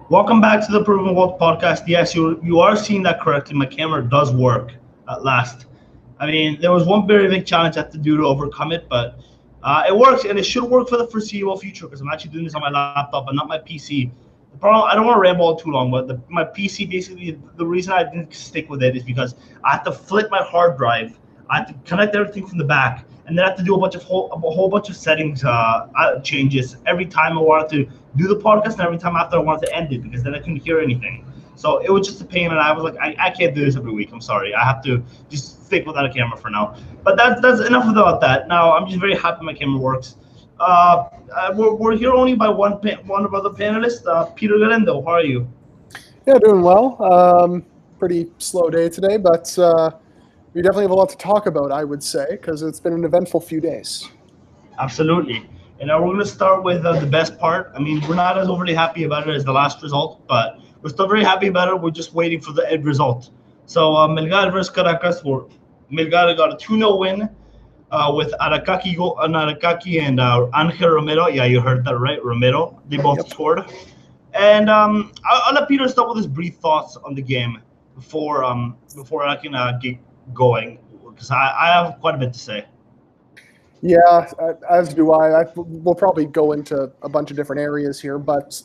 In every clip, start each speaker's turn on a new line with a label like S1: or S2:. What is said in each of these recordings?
S1: Welcome back to the Peruvian Waltz podcast. Yes, you are seeing that correctly. My camera does work at last. I mean, there was one very big challenge I had to do to overcome it, but it works, and it should work for the foreseeable future because I'm actually doing this on my laptop and not my PC. The problem, I don't want to ramble on too long, but my PC basically, the reason I didn't stick with it is because I had to flip my hard drive. I had to connect everything from the back, and then I had to do a whole bunch of settings changes every time I wanted to do the podcast and every time after I wanted to end it because then I couldn't hear anything. So it was just a pain, and I was like, I can't do this every week. I'm sorry. I have to just stick without a camera for now. But that's enough about that. Now I'm just very happy my camera works. We're here only by one of other panelists, Peter Galendo. How are you?
S2: Yeah, doing well. Pretty slow day today, but we definitely have a lot to talk about, I would say, because it's been an eventful few days.
S1: Absolutely. And now we're going to start with the best part. I mean, we're not as overly happy about it as the last result, but we're still very happy about it. We're just waiting for the end result. So Melgar versus Caracas, Melgar got a 2-0 win with Arakaki and Angel Romero. Yeah, you heard that right, Romero. They both scored. And I'll let Peter start with his brief thoughts on the game before I can get going, because I have quite a bit to say.
S2: Yeah, as do I. We'll probably go into a bunch of different areas here, but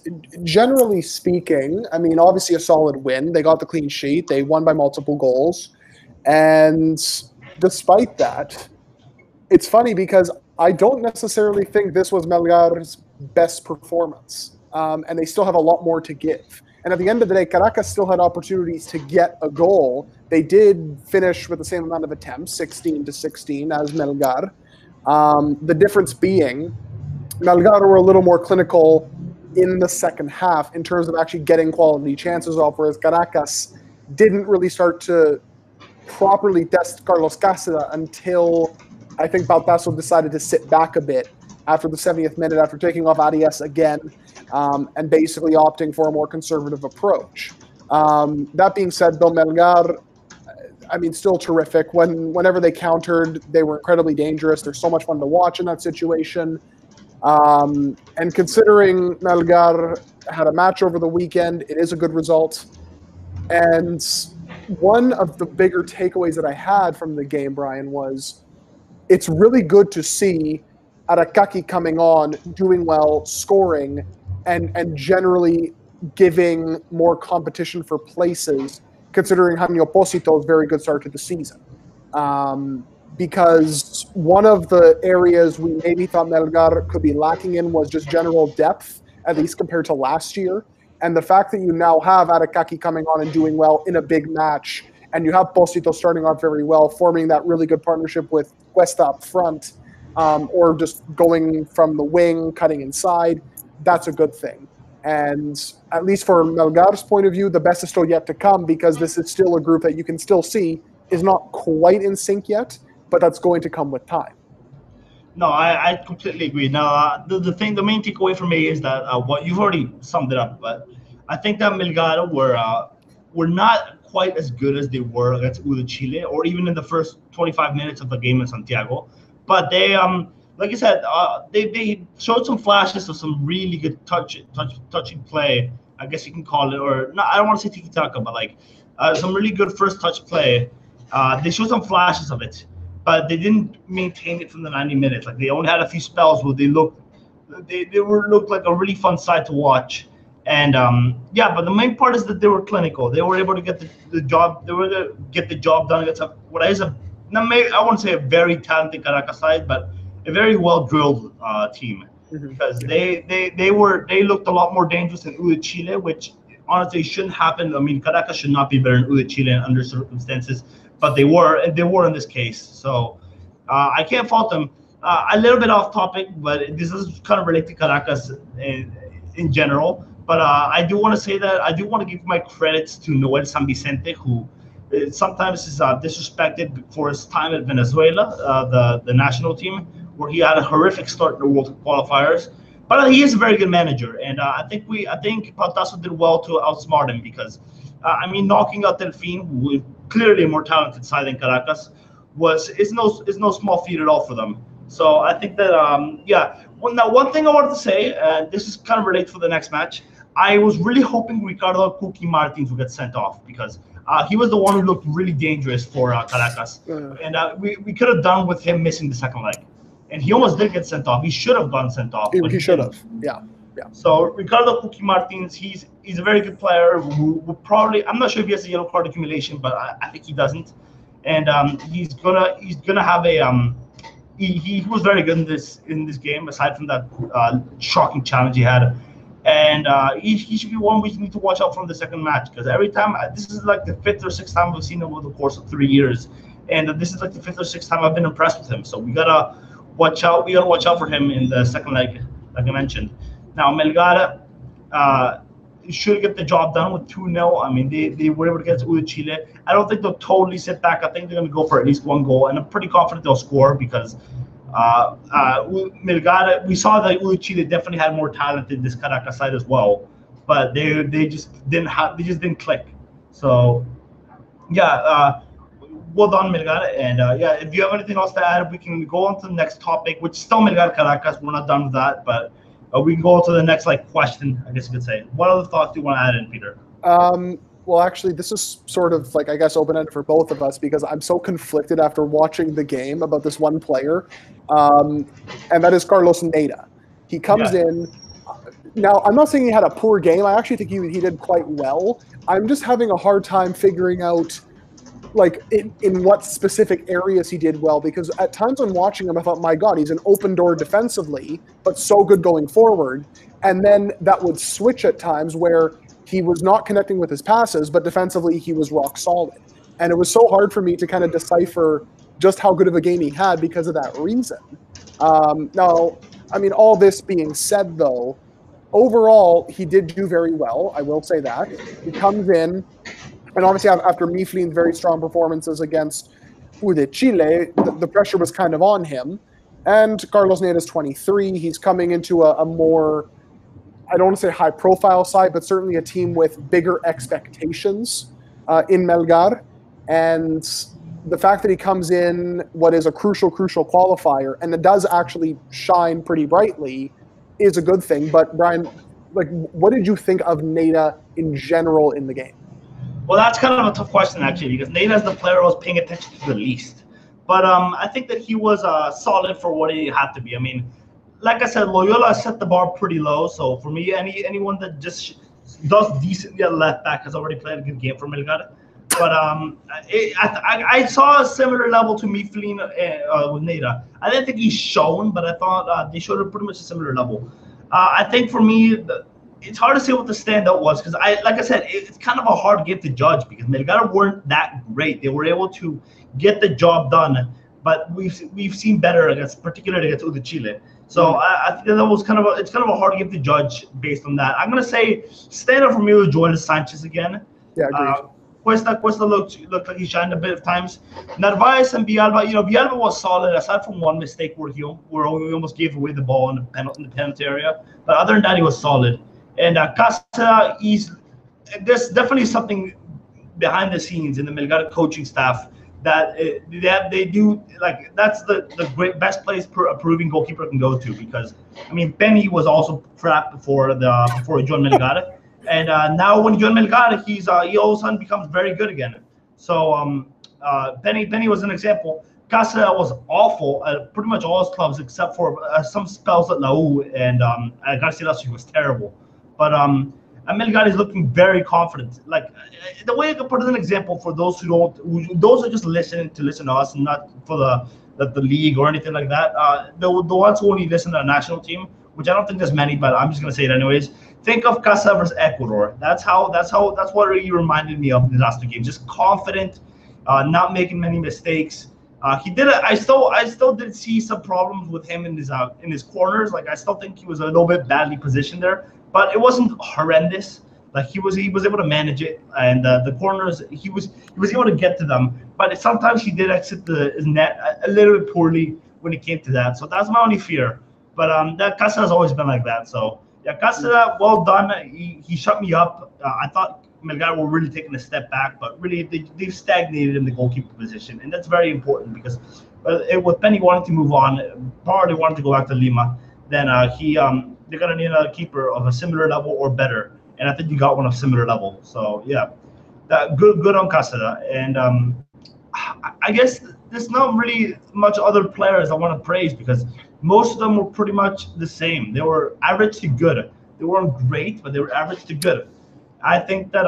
S2: generally speaking, I mean, obviously a solid win. They got the clean sheet. They won by multiple goals. And despite that, it's funny because I don't necessarily think this was Melgar's best performance. And they still have a lot more to give. And at the end of the day, Caracas still had opportunities to get a goal. They did finish with the same amount of attempts, 16-16, as Melgar. The difference being, Melgar were a little more clinical in the second half in terms of actually getting quality chances off, whereas Caracas didn't really start to properly test Carlos Cáceres until I think Baltazo decided to sit back a bit after the 70th minute, after taking off Arias again, and basically opting for a more conservative approach. That being said, though, Melgar, I mean, still terrific. Whenever they countered, they were incredibly dangerous. They're so much fun to watch in that situation. And considering Melgar had a match over the weekend, it is a good result. And one of the bigger takeaways that I had from the game, Brian, was it's really good to see Arakaki coming on, doing well, scoring, and generally giving more competition for places, considering Jaime Opposito's very good start to the season. Because one of the areas we maybe thought Melgar could be lacking in was just general depth, at least compared to last year. And the fact that you now have Arakaki coming on and doing well in a big match, and you have Opposito starting off very well, forming that really good partnership with Cuesta up front, or just going from the wing, cutting inside, that's a good thing. And at least for Melgar's point of view, the best is still yet to come, because this is still a group that you can still see is not quite in sync yet, but that's going to come with time.
S1: No, I completely agree. Now, the main takeaway for me is that what you've already summed it up, but I think that Melgar were not quite as good as they were against UD Chile, or even in the first 25 minutes of the game in Santiago. But they, like I said, they showed some flashes of some really good touching play, I guess you can call it, or not. I don't want to say tiki-taka, but like some really good first touch play. They showed some flashes of it, but they didn't maintain it from the 90 minutes. Like they only had a few spells where they looked like a really fun side to watch. And but the main part is that they were clinical. They were able to get the job. They were able to get the job done against what is I won't say a very talented Caracas side, but a very well drilled team. Because they looked a lot more dangerous than UD Chile, which honestly shouldn't happen. I mean, Caracas should not be better than UD Chile under circumstances, but they were in this case. So I can't fault them. A little bit off topic, but this is kind of related to Caracas in general. But I do want to say that I do want to give my credits to Noel San Vicente, who sometimes is disrespected for his time at Venezuela, the national team, where he had a horrific start in the World Qualifiers. But he is a very good manager, and I think Baltazo did well to outsmart him, because knocking out Delfin, who is clearly a more talented side than Caracas, is no small feat at all for them. So I think that Well, now one thing I wanted to say, and this is kind of related for the next match. I was really hoping Ricardo Cookie Martins would get sent off because he was the one who looked really dangerous for Caracas. And we could have done with him missing the second leg. And he almost did get sent off. He should have gotten sent off.
S2: He should have, yeah.
S1: So Ricardo Cookie Martins, he's a very good player who will probably, I'm not sure if he has a yellow card accumulation, but I think he doesn't. And he's gonna have a he was very good in this game aside from that shocking challenge he had. And he should be one we need to watch out from the second match because every time this is like the 5th or 6th time we've seen him over the course of 3 years, and this is like the 5th or 6th time I've been impressed with him. So we gotta watch out. We gotta watch out for him in the second leg, like I mentioned. Now Melgar should get the job done with 2-0. I mean they were able to get to Chile. I don't think they'll totally sit back. I think they're gonna go for at least 1 goal, and I'm pretty confident they'll score because. Melgar, we saw that Chile definitely had more talent in this Caracas side as well, but they just didn't click. So yeah, well done Melgar, and yeah, if you have anything else to add, we can go on to the next topic, which is still Melgar Caracas. We're not done with that, but we can go on to the next question, I guess you could say. What other thoughts do you want to add in, Peter?
S2: Well, actually, this is sort of like, I guess, open-ended for both of us because I'm so conflicted after watching the game about this one player, and that is Carlos Neira. He comes in. Now, I'm not saying he had a poor game. I actually think he did quite well. I'm just having a hard time figuring out, like, in what specific areas he did well because at times when watching him, I thought, my God, he's an open door defensively, but so good going forward. And then that would switch at times where he was not connecting with his passes, but defensively he was rock solid. And it was so hard for me to kind of decipher just how good of a game he had because of that reason. Now, I mean, all this being said, though, overall, he did do very well. I will say that. He comes in, and obviously after Mifflin's very strong performances against Chile, the pressure was kind of on him. And Carlos Neira is 23. He's coming into a more... I don't want to say high-profile side, but certainly a team with bigger expectations in Melgar. And the fact that he comes in what is a crucial qualifier, and it does actually shine pretty brightly, is a good thing. But, Brian, like, what did you think of Neira in general in the game?
S1: Well, that's kind of a tough question, actually, because Neira is the player I was paying attention to the least. But I think that he was solid for what he had to be. I mean, like I said, Loyola set the bar pretty low. So for me, anyone that just does decently at left back has already played a good game for Melgar. But I saw a similar level to Mifflin with Neira. I didn't think he's shown, but I thought they showed pretty much a similar level. I think for me, it's hard to say what the standout was because like I said, it's kind of a hard game to judge because Melgar weren't that great. They were able to get the job done, but we've seen better particularly against Chile. So I think that was it's kind of a hard game to judge based on that. I'm gonna say standout for me was Joel Sanchez again.
S2: Yeah, agreed.
S1: Cuesta looked like he shined a bit of times. Narvaez and Villalba, Villalba was solid aside from one mistake where we almost gave away the ball in the penalty area. But other than that, he was solid. And Casa, there's definitely something behind the scenes in the Melgar coaching staff that they do, like, that's the best place a Peruvian goalkeeper can go to because, I mean, Penny was also crap before he joined Melgar. And now when he joined Melgar, he all of a sudden becomes very good again. So Penny was an example. Casa was awful at pretty much all his clubs except for some spells at La U, and Garcilaso was terrible. But Melgar is looking very confident. Like the way I could put it as an example for those those are just listening to us, and not for the league or anything like that. The ones who only listen to the national team, which I don't think there's many, but I'm just gonna say it anyways. Think of Casa versus Ecuador. That's what really reminded me of the last two games. Just confident, not making many mistakes. He did it. I still did see some problems with him in his corners. Like I still think he was a little bit badly positioned there, but it wasn't horrendous. Like he was able to manage it, and the corners he was able to get to them. But sometimes he did exit his net a little bit poorly when it came to that. So that's my only fear. But that Casa has always been like that. So yeah, Casa, well done. He shut me up. I thought Melgar were really taking a step back, but really they've stagnated in the goalkeeper position, and that's very important because with Penny wanting to move on, probably wanting to go back to Lima, then they're gonna need another keeper of a similar level or better and I think you got one of similar level. So yeah, that good on Casada. And I guess there's not really much other players I want to praise because most of them were pretty much the same. They were average to good. They weren't great, but they were average to good. I think that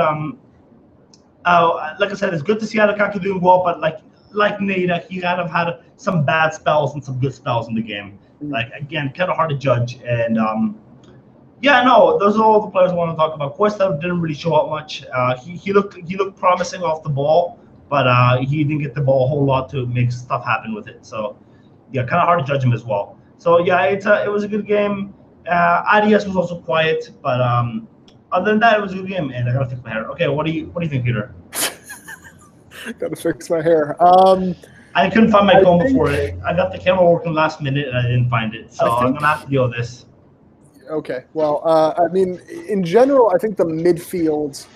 S1: like I said, it's good to see Arakaki doing well, but like Nada, he kind of had some bad spells and some good spells in the game. Like again, kind of hard to judge. And yeah, no, those are all the players I want to talk about. Cuesta didn't really show up much. He looked promising off the ball, but he didn't get the ball a whole lot to make stuff happen with it. So yeah, kind of hard to judge him as well. So yeah, it was a good game. IDS was also quiet, but other than that, it was a good game. And I gotta fix my hair. Okay, what do you think, Peter?
S2: Gotta fix my hair.
S1: I couldn't find my comb before it. I got the camera working last minute and I didn't find it, so I'm gonna have to deal with this.
S2: Okay, well, I mean, in general, I think the midfield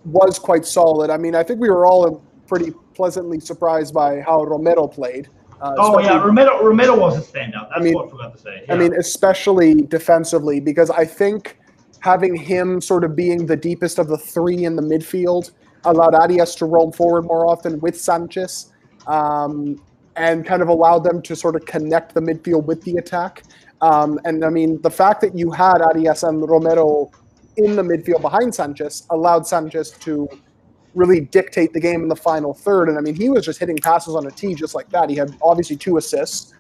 S2: was quite solid. I mean, I think we were all pretty pleasantly surprised by how Romero played.
S1: Oh yeah, Romero was a standout. That's what I forgot to say. Yeah.
S2: I mean, especially defensively, because I think having him sort of being the deepest of the three in the midfield allowed Arias to roam forward more often with Sanchez, and kind of allowed them to sort of connect the midfield with the attack. And I mean, the fact that you had Arias and Romero in the midfield behind Sanchez allowed Sanchez to really dictate the game in the final third. And I mean, he was just hitting passes on a tee just like that. He had obviously 2 assists,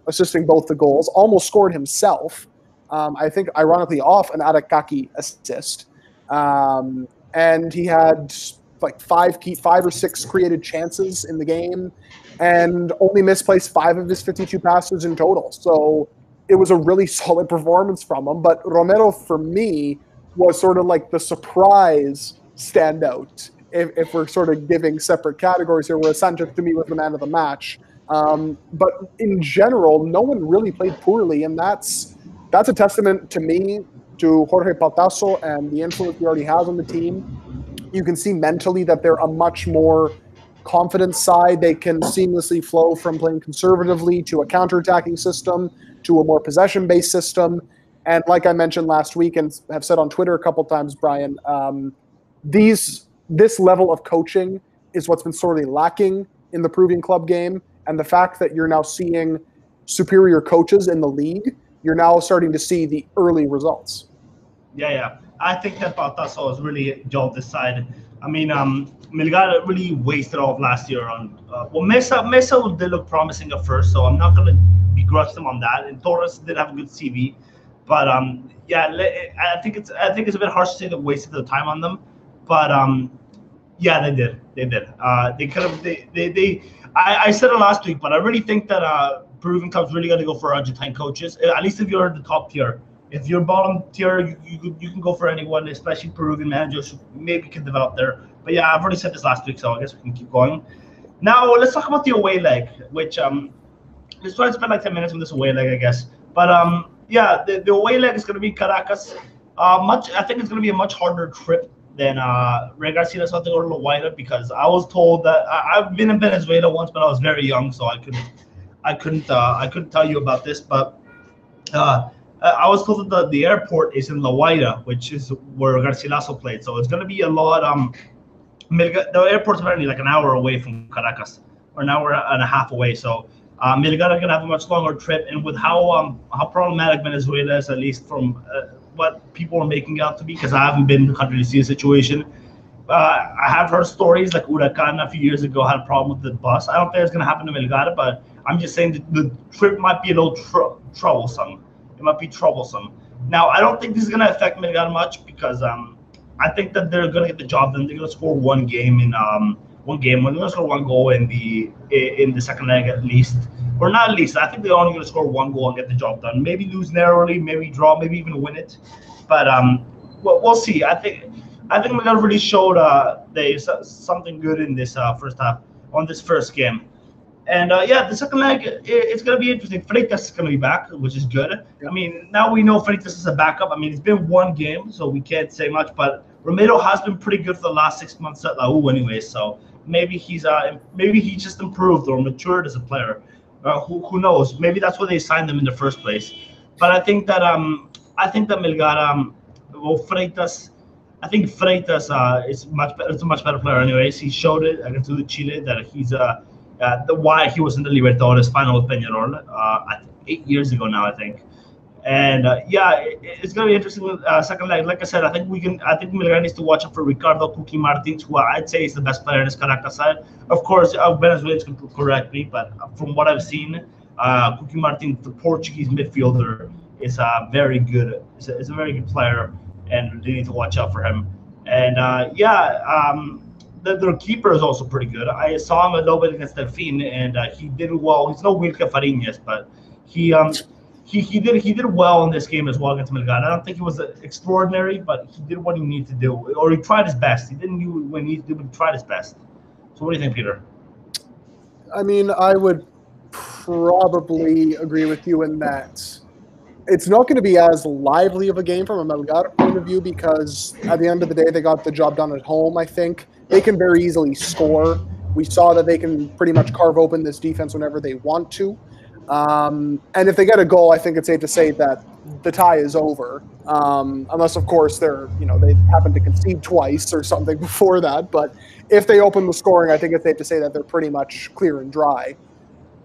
S2: assisting both the goals, almost scored himself. I think ironically off an Arakaki assist. And he had like 5 or 6 created chances in the game and only misplaced 5 of his 52 passes in total. So it was a really solid performance from him. But Romero, for me, was sort of like the surprise standout if we're sort of giving separate categories here, whereas Sanchez to me was the man of the match. But in general, no one really played poorly, and that's a testament to me to Jorge Pautasso and the influence he already has on the team. You can see mentally that they're a much more confident side. They can seamlessly flow from playing conservatively to a counterattacking system to a more possession-based system. And like I mentioned last week and have said on Twitter a couple times, Brian, this level of coaching is what's been sorely lacking in the Peruvian club game. And the fact that you're now seeing superior coaches in the league, you're now starting to see the early results.
S1: Yeah. I think that Pautasso has really jobbed this side. I mean, Melgar really wasted all of last year on. Mesa did look promising at first, so I'm not going to begrudge them on that. And Torres did have a good CV, but yeah, I think it's a bit harsh to say they wasted the time on them, but yeah, they did. They could have. I said it last week, but I really think that Peruvian clubs really got to go for Argentine coaches. At least if you're in the top tier. If you're bottom tier, you can go for anyone, especially Peruvian managers who maybe can develop there. But yeah, I've already said this last week, so I guess we can keep going. Now let's talk about the away leg, which let's try to spend like 10 minutes on this away leg, I guess. But yeah, the away leg is going to be Caracas. I think it's going to be a much harder trip than Rey Garcia Santos or La because I was told that I've been in Venezuela once, but I was very young, so I couldn't tell you about this, but. I was told that the airport is in La Guaira, which is where Garcilaso played. So it's going to be a lot. The airport's apparently like an hour away from Caracas, or an hour and a half away. So Melgar is going to have a much longer trip. And with how problematic Venezuela is, at least from what people are making out to be, because I haven't been in the country to see the situation. I have heard stories like Huracan a few years ago had a problem with the bus. I don't think it's going to happen to Melgar, but I'm just saying that the trip might be a little troublesome. It might be troublesome. Now, I don't think this is going to affect Melgar much because I think that they're going to get the job done. They're going to score one game. They're going to score 1 goal in the second leg at least, or not at least. I think they're only going to score 1 goal and get the job done. Maybe lose narrowly, maybe draw, maybe even win it. But we'll see. I think Melgar really showed something good in this first half on this first game. And yeah, the second leg, it's going to be interesting. Freitas is going to be back, which is good. I mean, now we know Freitas is a backup. I mean, it's been 1 game, so we can't say much. But Romero has been pretty good for the last 6 months at La U anyway. So maybe he just improved or matured as a player. Who knows? Maybe that's why they signed him in the first place. But I think that Melgar, Freitas, I think Freitas is much better. It's a much better player, anyways. He showed it against Chile that he's the why he was in the Libertadores final with Peñarol 8 years ago now, I think. And it's gonna be interesting. Second leg, like I said, I think Melgar needs to watch out for Ricardo Cookie Martins, who I'd say is the best player in this Caracas side. Of course, Venezuelans can correct me, but from what I've seen, Cookie Martins, the Portuguese midfielder, is very good. Is a very good player, and they need to watch out for him. And their keeper is also pretty good. I saw him a little bit against Delfin, and he did well. He's no Wilke Fariñas, but he did well in this game as well against Melgar. I don't think he was extraordinary, but he did what he needed to do, or he tried his best. He didn't do what he needed to do, but he tried his best. So what do you think, Peter?
S2: I mean, I would probably agree with you in that it's not going to be as lively of a game from a Melgar point of view, because at the end of the day, they got the job done at home, I think. They can very easily score. We saw that they can pretty much carve open this defense whenever they want to. And if they get a goal, I think it's safe to say that the tie is over, unless, of course, they happen to concede twice or something before that. But if they open the scoring, I think it's safe to say that they're pretty much clear and dry.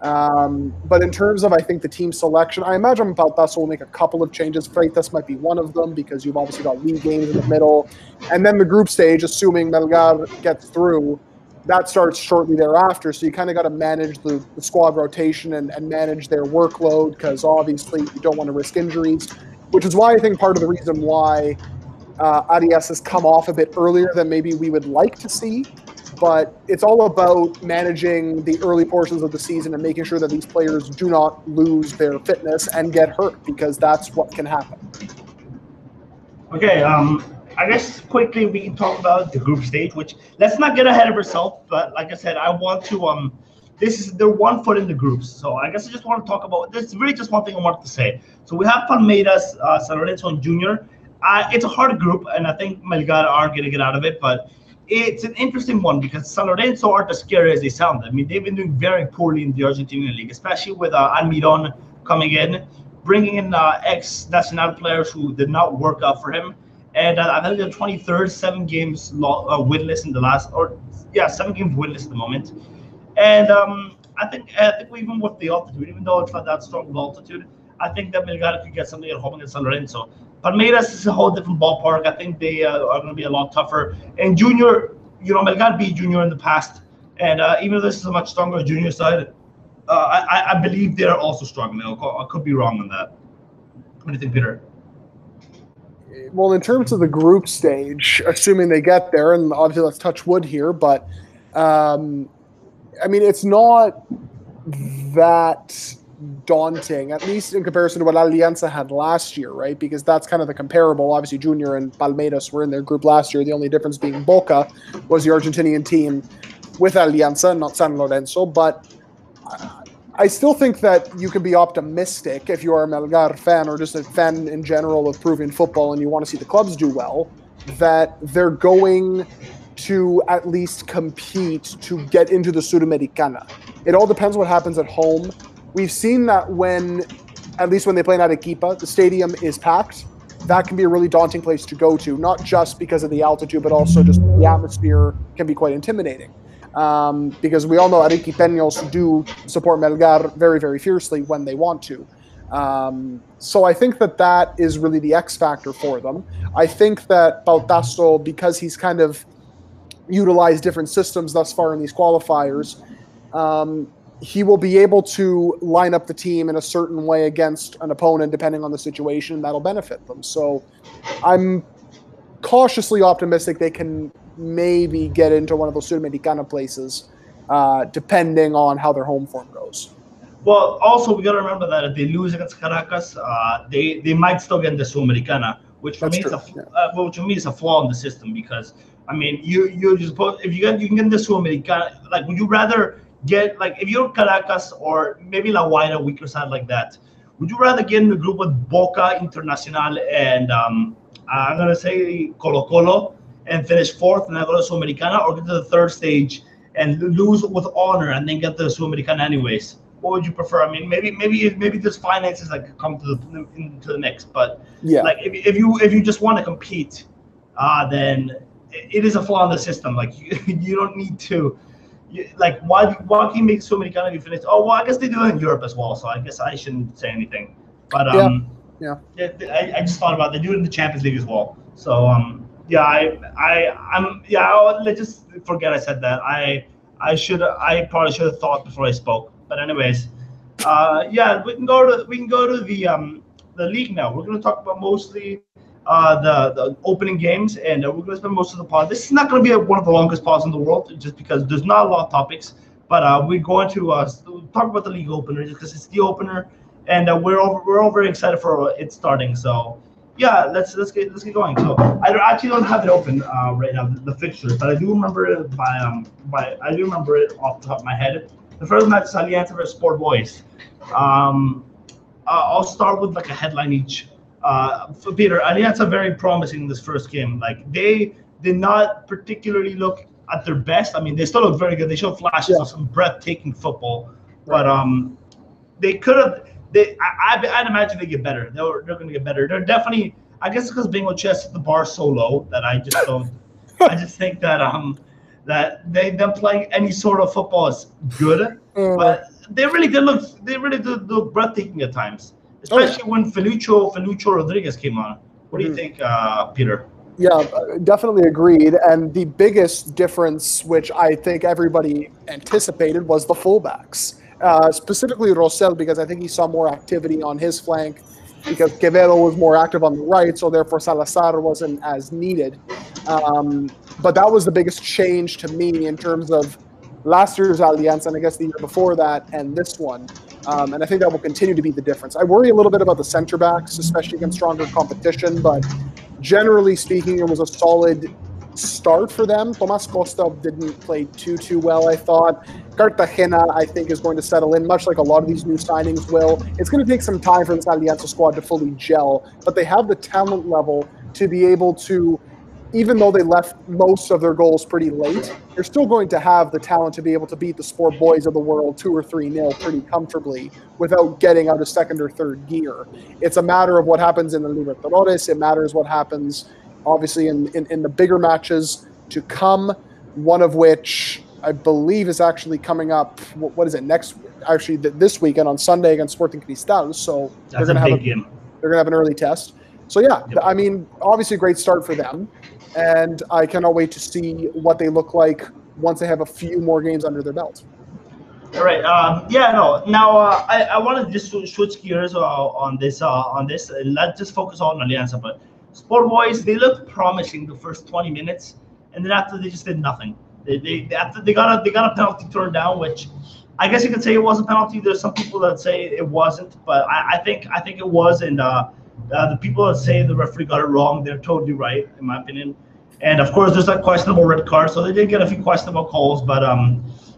S2: But in terms of, I think, the team selection, I imagine Baltaso will make a couple of changes. Freitas might be one of them, because you've obviously got league games in the middle. And then the group stage, assuming Melgar gets through, that starts shortly thereafter. So you kind of got to manage the squad rotation and manage their workload, because obviously you don't want to risk injuries, which is why I think part of the reason why Arias has come off a bit earlier than maybe we would like to see. But it's all about managing the early portions of the season and making sure that these players do not lose their fitness and get hurt, because that's what can happen.
S1: Okay, I guess quickly we can talk about the group stage, which let's not get ahead of ourselves. But like I said, I want to they're 1 foot in the groups. So I guess I just want to talk about this. Really just one thing I wanted to say. So we have Palmeiras, San Lorenzo, and Junior. It's a hard group, and I think Melgar are going to get out of it. But it's an interesting one, because San Lorenzo aren't as scary as they sound. I mean, they've been doing very poorly in the Argentinian league, especially with Almiron coming in, bringing in ex-national players who did not work out for him. And I think they're 23rd, 7 games winless in the last, 7 games winless at the moment. And I think even with the altitude, even though it's not that strong of altitude, I think that Melgar could get something at home against San Lorenzo. Palmeiras is a whole different ballpark. I think they are going to be a lot tougher. And Junior, Melgar beat Junior in the past. And even though this is a much stronger Junior side, I believe they're also struggling. I could be wrong on that. What do you think, Peter?
S2: Well, in terms of the group stage, assuming they get there, and obviously let's touch wood here, but I mean, it's not that daunting, at least in comparison to what Alianza had last year, right? Because that's kind of the comparable. Obviously, Junior and Palmeiras were in their group last year. The only difference being Boca was the Argentinian team with Alianza, not San Lorenzo. But I still think that you can be optimistic if you are a Melgar fan, or just a fan in general of Peruvian football, and you want to see the clubs do well, that they're going to at least compete to get into the Sudamericana. It all depends what happens at home. We've seen that at least when they play in Arequipa, the stadium is packed. That can be a really daunting place to go to, not just because of the altitude, but also just the atmosphere can be quite intimidating. Because we all know Arequipeños do support Melgar very, very fiercely when they want to. So I think that is really the X factor for them. I think that Baltaso, because he's kind of utilized different systems thus far in these qualifiers, he will be able to line up the team in a certain way against an opponent, depending on the situation, and that'll benefit them. So I'm cautiously optimistic they can maybe get into one of those Sudamericana places, depending on how their home form goes.
S1: Well, also, we got to remember that if they lose against Caracas, they might still get in the Sudamericana, which for me is a flaw in the system, because I mean, you just put, if you can get in the Sudamericana, like, would you rather get, like, if you're Caracas or maybe La Guaira, weaker side like that, would you rather get in the group with Boca, Internacional, and I'm gonna say Colo-Colo, and finish 4th and then go to Sudamericana, or get to the 3rd stage and lose with honor and then get to the Sudamericana anyways? What would you prefer? I mean, maybe there's finances that could come into the mix, but yeah, like if you just want to compete, then it is a flaw in the system. Like you don't need to. Like why can you make so many kind of finished? Oh well, I guess they do it in Europe as well. So I guess I shouldn't say anything. But
S2: Yeah. Yeah.
S1: I just thought about it. They do it in the Champions League as well. So yeah, let's just forget I said that. I probably should have thought before I spoke. But anyways, yeah, we can go to the league now. We're going to talk about mostly the opening games, and we're going to spend most of the pod. This is not going to be one of the longest pods in the world, just because there's not a lot of topics. But we're going to talk about the league opener just because it's the opener, and we're all very excited for it starting. So yeah, let's get going. So I actually don't have it open right now, the fixtures, but I do remember it I do remember it off the top of my head. The first match is Alianza versus Sport Boys. I'll start with like a headline each. For Peter, Alianza very promising in this first game. Like they did not particularly look at their best. I mean, they still look very good. They showed flashes of some breathtaking football, but they could have. I'd imagine they get better. They're going to get better. They're definitely. I guess it's because Bingo Chess set the bar so low that I just don't. I just think that them playing any sort of football is good, but they really did look breathtaking at times, especially when Felucho Rodriguez came on. What do you think, Peter?
S2: Yeah, definitely agreed. And the biggest difference, which I think everybody anticipated, was the fullbacks. Specifically Rosell, because I think he saw more activity on his flank, because Quevedo was more active on the right, so therefore Salazar wasn't as needed. But that was the biggest change to me in terms of last year's Alianza, and I guess the year before that, and this one. And I think that will continue to be the difference. I worry a little bit about the center backs, especially against stronger competition, but generally speaking, it was a solid start for them. Tomas Costa didn't play too well, I thought. Cartagena, I think, is going to settle in, much like a lot of these new signings will. It's going to take some time for this Alianza squad to fully gel, but they have the talent level to be able to, even though they left most of their goals pretty late, they're still going to have the talent to be able to beat the Sport Boys of the world 2 or 3-0 pretty comfortably without getting out of second or third gear. It's a matter of what happens in the Libertadores. It matters what happens, obviously, in the bigger matches to come, one of which I believe is actually coming up, what is it, this weekend on Sunday against Sporting Cristal. So they're going to have an early test. So yeah, I mean, obviously a great start for them. And I cannot wait to see what they look like once they have a few more games under their belt.
S1: All right. Now I want to just switch gears on this. Let's just focus on Alianza. But Sport Boys, they looked promising the first 20 minutes, and then after they just did nothing. They got a penalty turned down, which I guess you could say it was a penalty. There's some people that say it wasn't, but I think it was, and the people that say the referee got it wrong, they're totally right, in my opinion. And of course, there's that questionable red card, so they did get a few questionable calls. But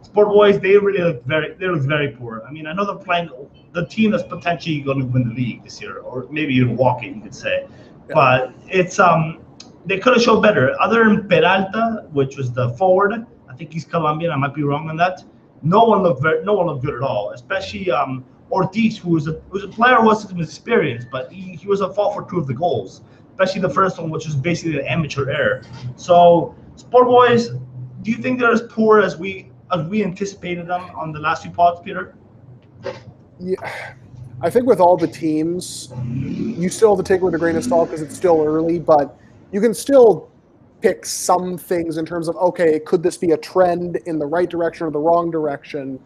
S1: Sport Boys, they look very poor. I mean, I know they're playing the team that's potentially going to win the league this year, or maybe even walk it, you could say. Yeah. But it's they could have showed better. Other than Peralta, which was the forward, I think he's Colombian. I might be wrong on that. No one looked good at all, especially Ortiz, who was a player who wasn't experienced, but he was at fault for 2 of the goals, especially the first one, which was basically an amateur error. So, Sport Boys, do you think they're as poor as we anticipated them on the last few pods, Peter?
S2: Yeah, I think with all the teams, you still have to take it with a grain of salt because it's still early, but you can still pick some things in terms of, okay, could this be a trend in the right direction or the wrong direction?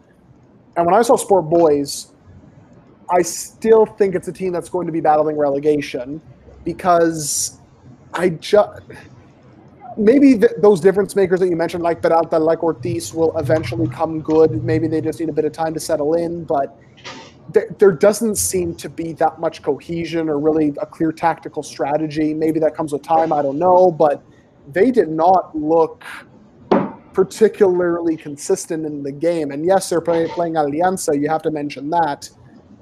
S2: And when I saw Sport Boys, I still think it's a team that's going to be battling relegation because maybe those difference makers that you mentioned, like Peralta, like Ortiz, will eventually come good. Maybe they just need a bit of time to settle in, but there doesn't seem to be that much cohesion or really a clear tactical strategy. Maybe that comes with time, I don't know, but they did not look particularly consistent in the game. And yes, they're playing Alianza, you have to mention that,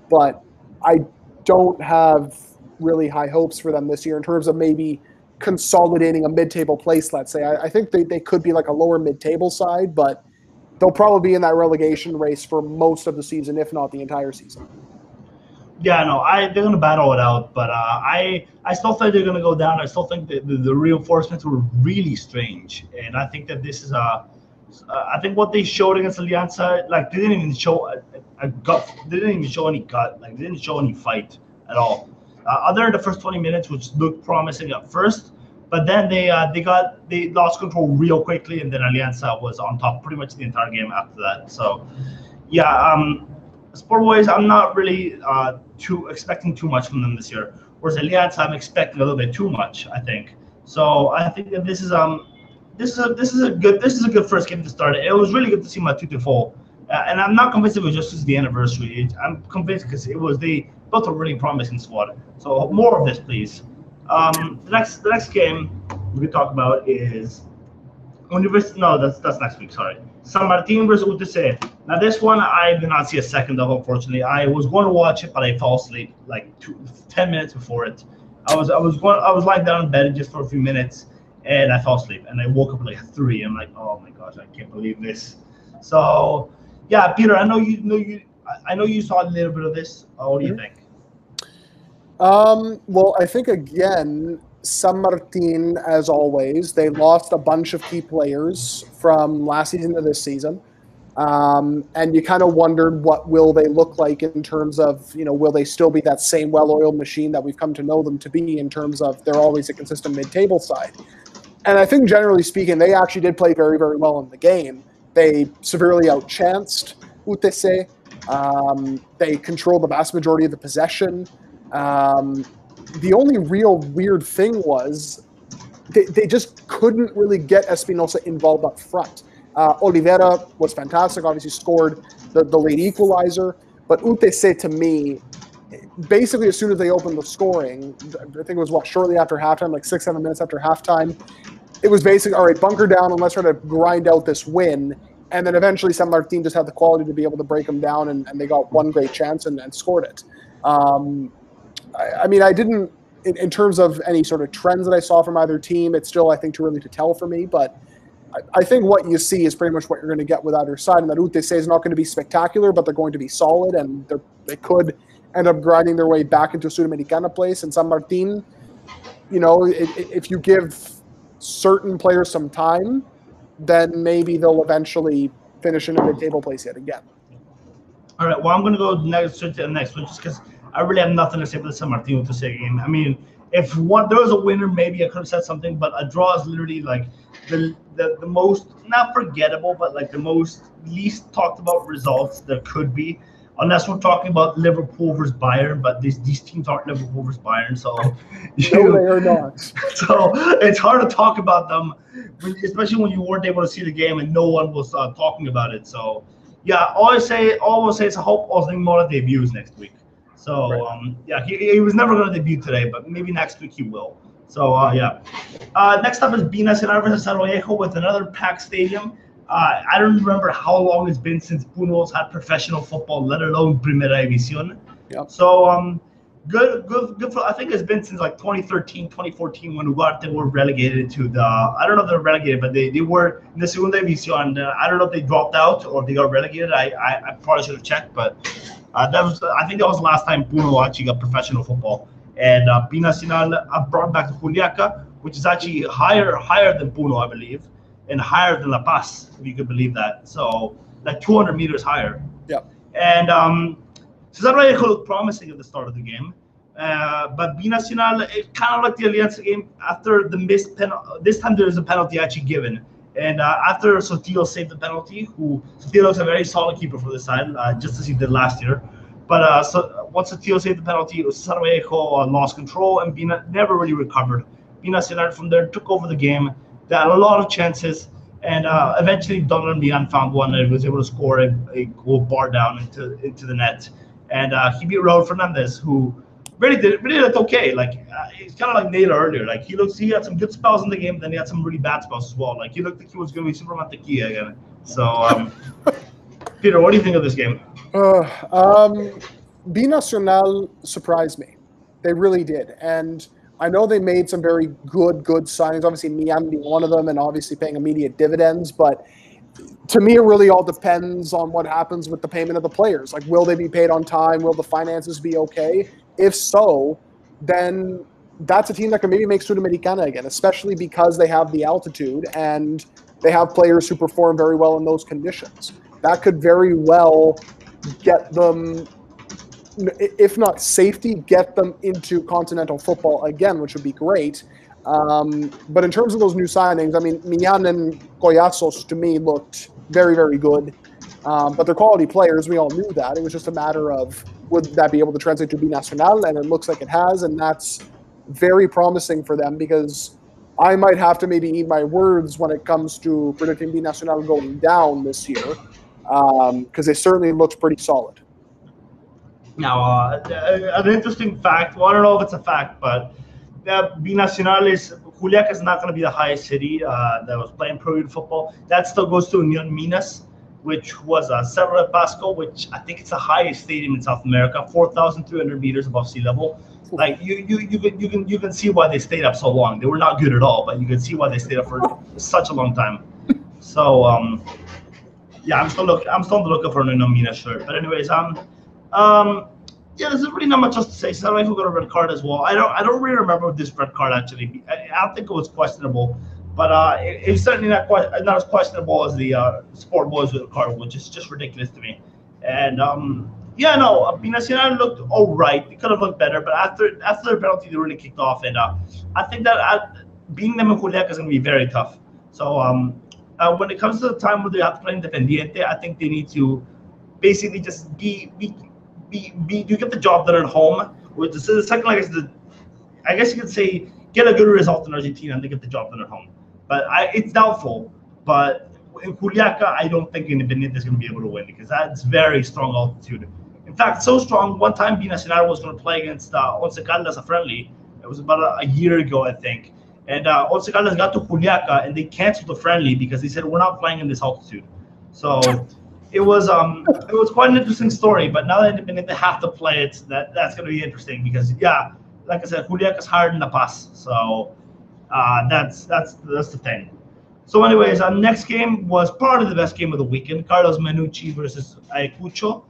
S2: but I don't have really high hopes for them this year in terms of maybe consolidating a mid-table place, let's say. I think they could be like a lower mid-table side, but they'll probably be in that relegation race for most of the season, if not the entire season.
S1: Yeah, no, they're gonna battle it out, but I still think they're gonna go down. I still think that the reinforcements were really strange, and I think that this is I think what they showed against Alianza, like they didn't even show a gut. They didn't even show any gut. Like they didn't show any fight at all. Other than the first 20 minutes, which looked promising at first, but then they lost control real quickly, and then Alianza was on top pretty much the entire game after that. So yeah, sport wise, I'm not really too expecting too much from them this year. Whereas Alianza, I'm expecting a little bit too much. I think so. I think that this is a good first game to start. It was really good to see Matute fall, and I'm not convinced it was just because the anniversary. I'm convinced because they built a really promising squad. So more of this, please. The next game we could talk about is University. No, that's next week. Sorry, San Martin versus UTC. Now this one I did not see a second of. Unfortunately, I was going to watch it, but I fell asleep like 10 minutes before it. I was lying down in bed just for a few minutes, and I fell asleep. And I woke up at like 3. I'm like, oh my gosh, I can't believe this. So yeah, Peter, I know you saw a little bit of this. What do you think?
S2: Well, I think again, San Martin, as always, they lost a bunch of key players from last season to this season. And you kind of wondered what will they look like in terms of, will they still be that same well-oiled machine that we've come to know them to be in terms of they're always a consistent mid-table side. And I think generally speaking, they actually did play very, very well in the game. They severely outchanced UTC. They controlled the vast majority of the possession. The only real weird thing was they just couldn't really get Espinosa involved up front. Oliveira was fantastic, obviously scored the late equalizer, but UTC to me, basically as soon as they opened the scoring, I think it was shortly after halftime, like 6-7 minutes after halftime, it was basically, all right, bunker down and let's try to grind out this win. And then eventually San Martin just had the quality to be able to break them down, and they got one great chance and scored it. I mean, I didn't, in terms of any sort of trends that I saw from either team, it's still, I think, too early to tell for me. But I think what you see is pretty much what you're going to get with either side. And that UTC is not going to be spectacular, but they're going to be solid, and they could end up grinding their way back into a Sudamericana place. And San Martin, if you give certain players some time, then maybe they'll eventually finish in a mid-table place yet again.
S1: All right, well, I'm going to go next to the next one just because I really have nothing to say about the San Martin to say game. I mean, if there was a winner, maybe I could have said something, but a draw is literally like the most, not forgettable, but like the most least talked about results there could be, unless we're talking about Liverpool versus Bayern, but these teams aren't Liverpool versus Bayern, so
S2: no, they are not.
S1: So it's hard to talk about them, especially when you weren't able to see the game and no one was talking about it. So yeah, all I will say is I hope Osningmora debuts next week. So right. Yeah, he was never going to debut today, but maybe next week he will. So yeah. Next up is Binacional versus Cerro Viejo with another packed stadium. I don't remember how long it's been since Puno's had professional football, let alone Primera División. Yep. So good for, I think it's been since like 2013, 2014 when Ugarte were relegated to the, I don't know if they're relegated, but they were in the Segunda División. I don't know if they dropped out or they got relegated. I probably should have checked, but I think that was the last time Puno actually got professional football. And Binacional brought back to Juliaca, which is actually higher than Puno, I believe, and higher than La Paz, if you could believe that. So like 200 meters higher.
S2: Yeah.
S1: And Cerro Viejo looked promising at the start of the game, but Binacional, it kind of like the Alianza game after the missed penalty. This time there is a penalty actually given. And after Sotillo saved the penalty, Sotillo is a very solid keeper for this side, just as he did last year. But so once Sotillo saved the penalty, Cerro Viejo lost control, and Bina never really recovered. Binacional from there took over the game. They had a lot of chances, and eventually Donald Mian found one and was able to score a goal bar down into the net. And he beat Raul Fernandez, who really looked okay. Like it's kind of like Nader earlier. Like he had some good spells in the game, then he had some really bad spells as well. Like he looked like he was going to be Super Mantequilla again. So, Peter, what do you think of this game?
S2: Binacional surprised me. They really did, and I know they made some very good signings. Obviously, Mian being one of them, and obviously paying immediate dividends. But to me, it really all depends on what happens with the payment of the players. Like, will they be paid on time? Will the finances be okay? If so, then that's a team that can maybe make Sudamericana again, especially because they have the altitude and they have players who perform very well in those conditions. That could very well get them, if not safety, get them into continental football again, which would be great. But in terms of those new signings, I mean, Minyan and Collazos to me looked very, very good. But they're quality players. We all knew that. It was just a matter of would that be able to translate to Binacional, and it looks like it has, and that's very promising for them because I might have to maybe eat my words when it comes to predicting Binacional going down this year because they certainly looked pretty solid.
S1: Now, an interesting fact. Well, I don't know if it's a fact, but Binacional is Juliaca is not going to be the highest city that was playing Peruvian football. That still goes to Union Minas, which was Cerro de Pasco, which I think it's the highest stadium in South America, 4,300 meters above sea level. Like you can see why they stayed up so long. They were not good at all, but you can see why they stayed up for such a long time. So yeah, I'm still looking for an Union Minas shirt. But anyways, yeah, there's really not much else to say. So I don't know if we got a red card as well. I don't really remember this red card actually. I don't think it was questionable, but it's certainly not as questionable as the Sport Boys red card, which is just ridiculous to me. And yeah, no, Binacional looked all right. They could have looked better, but after their penalty, they really kicked off. And I think that beating them in Juliaca is going to be very tough. So when it comes to the time where they have to play Independiente, I think they need to basically just you get the job done at home. Which is the second leg is I guess you could say get a good result in Argentina and they get the job done at home. But it's doubtful. But in Juliaca, I don't think Independiente is going to be able to win because that's very strong altitude. In fact, so strong, one time Binacional was going to play against Once Caldas, a friendly. It was about a year ago, I think. And Once Caldas got to Juliaca, and they canceled the friendly because they said, we're not playing in this altitude. So it was quite an interesting story. But now that Independiente have to play it, that's going to be interesting because, yeah, like I said, Juliaca's higher than La Paz. So that's the thing. So anyways, our next game was probably the best game of the weekend, Carlos Menucci versus Ayacucho.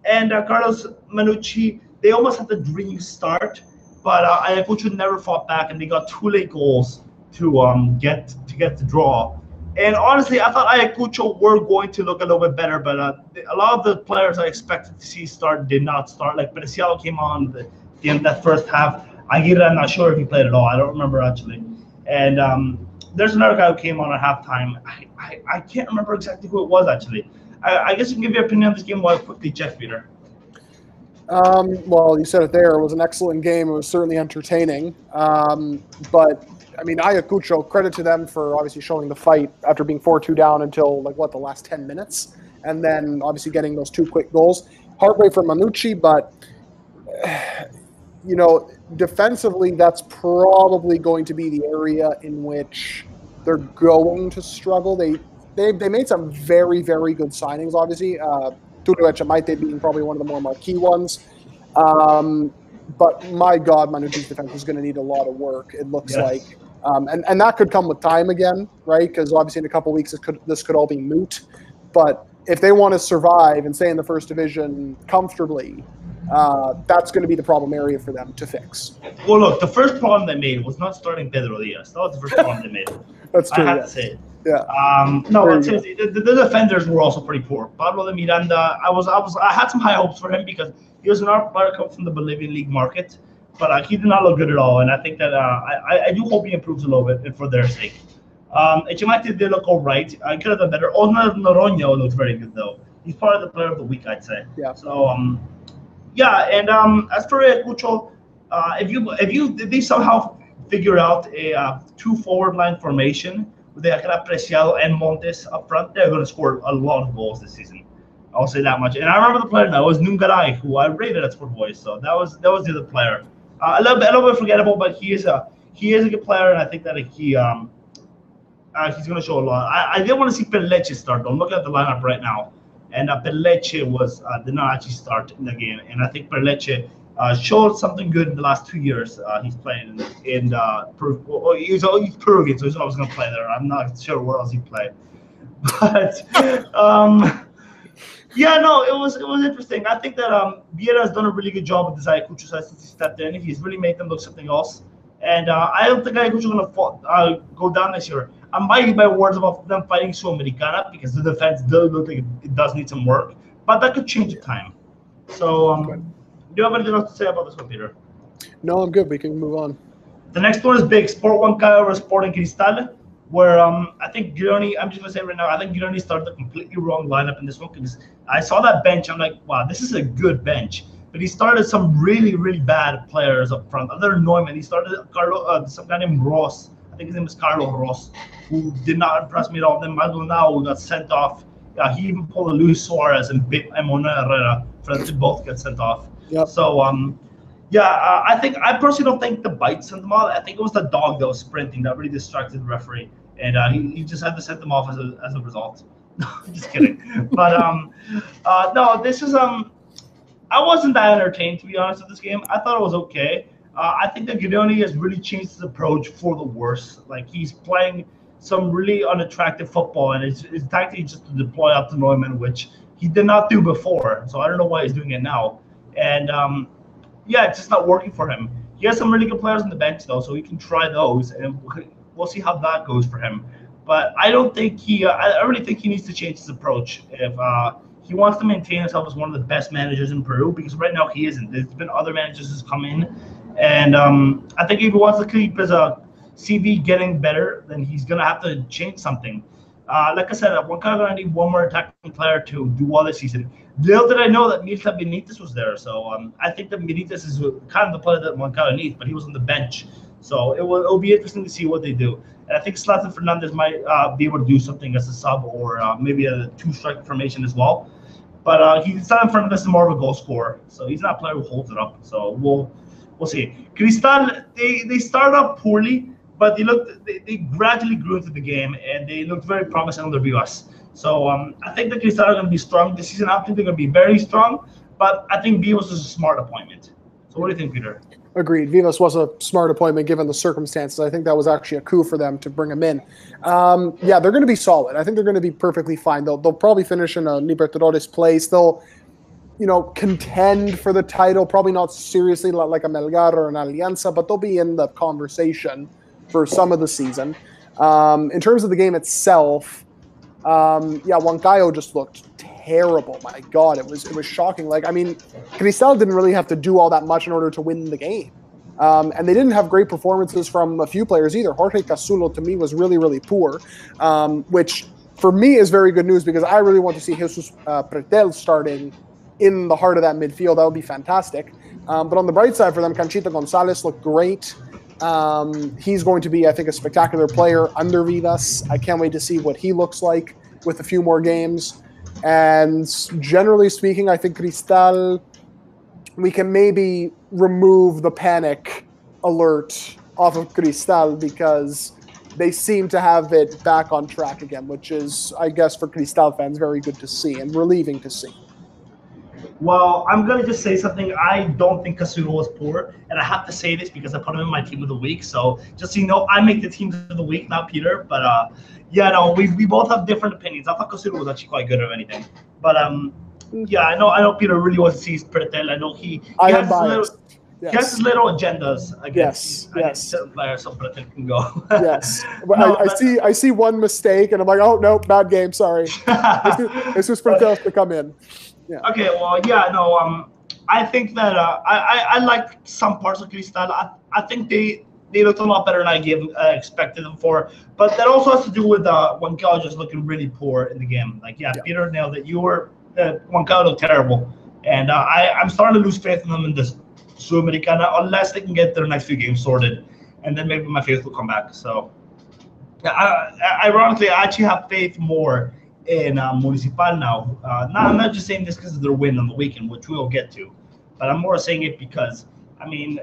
S1: And Carlos Menucci, they almost had the dream start, but Ayacucho never fought back, and they got 2 late goals to get the draw. And honestly, I thought Ayacucho were going to look a little bit better, but a lot of the players I expected to see start did not start. Like Preciado came on the end of that first half. Aguirre, I'm not sure if he played at all. I don't remember actually. And there's another guy who came on at halftime. I can't remember exactly who it was actually. I guess you can give your opinion on this game while I quickly check, Peter.
S2: Well, you said it there. It was an excellent game. It was certainly entertaining. But, I mean, Ayacucho, credit to them for obviously showing the fight after being 4-2 down until, the last 10 minutes. And then obviously getting those 2 quick goals. Heartbreak for Manucci, but, defensively, that's probably going to be the area in which they're going to struggle. They made some very, very good signings, obviously. Tulio Echamaite being probably one of the more marquee ones. But my God, Manucci's defense is going to need a lot of work, it looks like. And that could come with time again, right? Because obviously in a couple of weeks this could all be moot. But if they want to survive and stay in the first division comfortably, that's going to be the problem area for them to fix.
S1: Well, look, the first problem they made was not starting Pedro Diaz. That was the first problem they made.
S2: That's true.
S1: I have to say it.
S2: Yeah.
S1: No, but seriously, the defenders were also pretty poor. Pablo de Miranda, I had some high hopes for him because he was an art player come from the Bolivian league market, but he did not look good at all. And I think that I do hope he improves a little bit for their sake. Echamaite did look all right. I could have done better. Osmar Noronha looks very good though. He's part of the player of the week, I'd say.
S2: Yeah.
S1: So yeah, and as for Ayacucho, if they somehow figure out a 2 forward line formation with Preciado and Montes up front, they're going to score a lot of goals this season. I'll say that much. And I remember the player now was Nungaray, who I rated at Sport Boys. So that was the other player. A little bit forgettable, but he is a good player, and I think that he's going to show a lot. I did want to see Perleche start. I'm looking at the lineup right now, and Perleche did not actually start in the game. And I think Perleche showed something good in the last 2 years. He's playing in Peru. He's Peruvian, so he's always going to play there. I'm not sure where else he played. But yeah, no, it was interesting. I think that Vieira has done a really good job with this Ayacucho side since he stepped in. He's really made them look something else. And I don't think Ayacucho is going to go down this year. I'm biting my words about them fighting Sudamericana because the defense does look like it does need some work, but that could change in time. So,
S2: Good.
S1: do you have anything else to say about this one, Peter?
S2: No, I'm good. We can move on.
S1: The next one is big. Sport Huancayo versus Sporting Cristal, where I think Gironi, I'm just going to say right now, I think Gironi started the completely wrong lineup in this one because I saw that bench. I'm like, wow, this is a good bench. But he started some really, really bad players up front. Other than Neumann, he started some guy named Ross. I think his name is Carlos Ross, who did not impress me at all. Then Maldonado got sent off. He even pulled a Luis Suarez and bit Mona Herrera for them to both get sent off.
S2: Yep.
S1: So, yeah, I personally don't think the bite sent them off. I think it was the dog that was sprinting that really distracted the referee, and he just had to send them off as a result. No, just kidding. But no, this is I wasn't that entertained, to be honest, with this game. I thought it was okay. I think that Gideoni has really changed his approach for the worse. Like, he's playing some really unattractive football, and it's tactically just to deploy up to Neumann, which he did not do before. So I don't know why he's doing it now. And yeah, it's just not working for him. He has some really good players on the bench, though, so he can try those, and we'll see how that goes for him. But I don't think I really think he needs to change his approach if he wants to maintain himself as one of the best managers in Peru, because right now he isn't. There's been other managers who's come in, and I think if he wants to keep his CV getting better, then he's going to have to change something. Like I said, Huancayo going to need one more attacking player to do well this season. Little did I know that Mirta Benitez was there, so I think that Benitez is kind of the player that Huancayo needs, but he was on the bench. So it'll be interesting to see what they do. And I think Zlatan Fernandez might be able to do something as a sub or maybe a two-strike formation as well. But Zlatan Fernandez is more of a goal scorer, so he's not a player who holds it up. So we'll see. Cristal, they started out poorly, but they gradually grew into the game, and they looked very promising under Vivas. So I think the Cristal are going to be strong this season. I think they're going to be very strong, but I think Vivas is a smart appointment. So what do you think, Peter?
S2: Agreed. Vivas was a smart appointment given the circumstances. I think that was actually a coup for them to bring him in. Yeah, they're going to be solid. I think they're going to be perfectly fine. They'll probably finish in a Libertadores place. They'll, contend for the title. Probably not seriously like a Melgar or an Alianza, but they'll be in the conversation for some of the season. In terms of the game itself, yeah, Huancayo just looked terrible. My God, it was shocking. Like, I mean, Cristal didn't really have to do all that much in order to win the game. And they didn't have great performances from a few players either. Jorge Casulo, to me, was really, really poor, which for me is very good news because I really want to see Jesus Pretel starting in the heart of that midfield. That would be fantastic. But on the bright side for them, Canchita Gonzalez looked great. He's going to be, I think, a spectacular player under Vivas. I can't wait to see what he looks like with a few more games. And generally speaking, I think Cristal, we can maybe remove the panic alert off of Cristal because they seem to have it back on track again, which is, I guess, for Cristal fans, very good to see and relieving to see.
S1: Well, I'm going to just say something. I don't think Casulo was poor, and I have to say this because I put him in my team of the week. So just so you know, I make the teams of the week, not Peter. But yeah, no, we both have different opinions. I thought Casulo was actually quite good, if anything. But yeah, I know Peter really wants to see Pretel. I know he has his little agendas against certain players, so Pretel can go.
S2: Yes, I see one mistake, and I'm like, oh no, bad game. Sorry, this is Pretel to come in. Yeah.
S1: Okay, well, yeah, no, I think that I like some parts of Cristal. I think they looked a lot better than I expected them for, but that also has to do with Huancayo just looking really poor in the game. Like, yeah. Peter nailed it. Huancayo looked terrible, and I'm starting to lose faith in them in this Sudamericana unless they can get their next few games sorted, and then maybe my faith will come back. So, yeah, ironically, I actually have faith more in Municipal now. I'm not just saying this because of their win on the weekend, which we'll get to, but I'm more saying it because, I mean,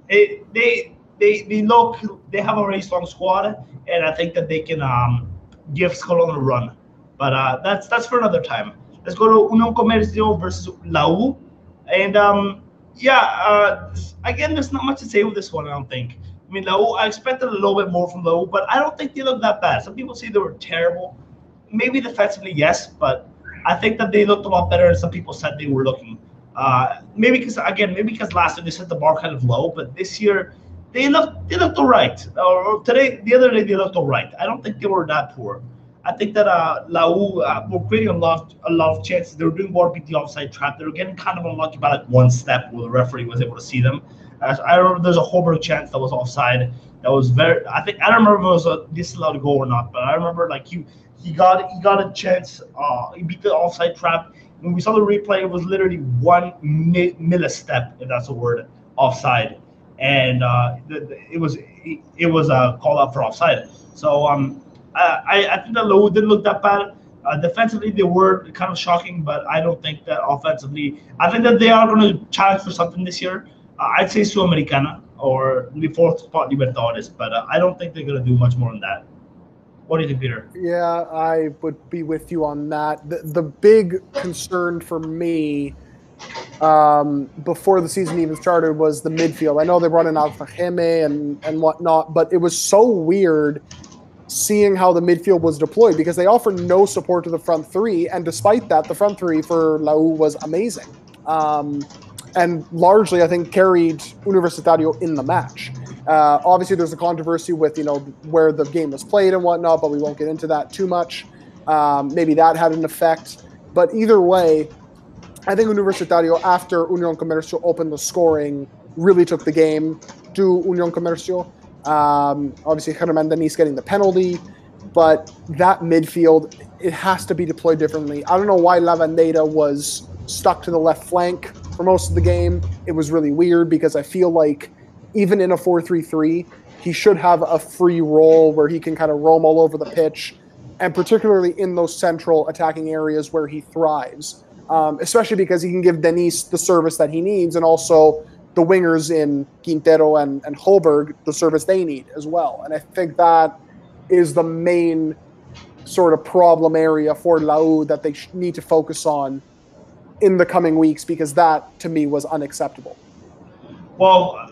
S1: they have a very strong squad, and I think that they can give Colon a run. But that's for another time. Let's go to Unión Comercio versus La U, and again, there's not much to say with this one. I don't think. I expected a little bit more from La U, but I don't think they look that bad. Some people say they were terrible. maybe defensively, yes, but I think that they looked a lot better than some people said they were looking. Maybe because last year they set the bar kind of low, but this year they looked all right. Or today, the other day they looked all right. I don't think they were that poor. I think that Lau were creating a lot of chances. They were doing more beat the offside trap. They were getting kind of unlucky by like one step where the referee was able to see them. I remember there's a Holberg chance that was offside. That was very. I don't remember if it was disallowed to go or not, but I remember like he got a chance. He beat the offside trap. When we saw the replay, it was literally one millistep, if that's a word, offside, and it was a call out for offside. So I think that Lowe didn't look that bad. Defensively, they were kind of shocking, but I don't think that offensively. I think that they are going to challenge for something this year. I'd say Sudamericana or the fourth spot Libertadores, but I don't think they're going to do much more than that. What do you think, Peter?
S2: Yeah, I would be with you on that. The big concern for me before the season even started was the midfield. I know they brought in Alfajeme and whatnot, but it was so weird seeing how the midfield was deployed because they offered no support to the front three, and despite that, the front three for Lau was amazing. And largely, I think, carried Universitario in the match. Obviously, there's a controversy with, where the game was played and whatnot, but we won't get into that too much. Maybe that had an effect. But either way, I think Universitario, after Unión Comercio opened the scoring, really took the game to Unión Comercio. Obviously, Germán Denis getting the penalty. But that midfield, it has to be deployed differently. I don't know why Lavandera was stuck to the left flank for most of the game. It was really weird because I feel like even in a 4-3-3, he should have a free role where he can kind of roam all over the pitch, and particularly in those central attacking areas where he thrives, especially because he can give Denis the service that he needs, and also the wingers in Quintero and Holberg the service they need as well. And I think that is the main sort of problem area for Lau that they need to focus on in the coming weeks, because that, to me, was unacceptable.
S1: Well,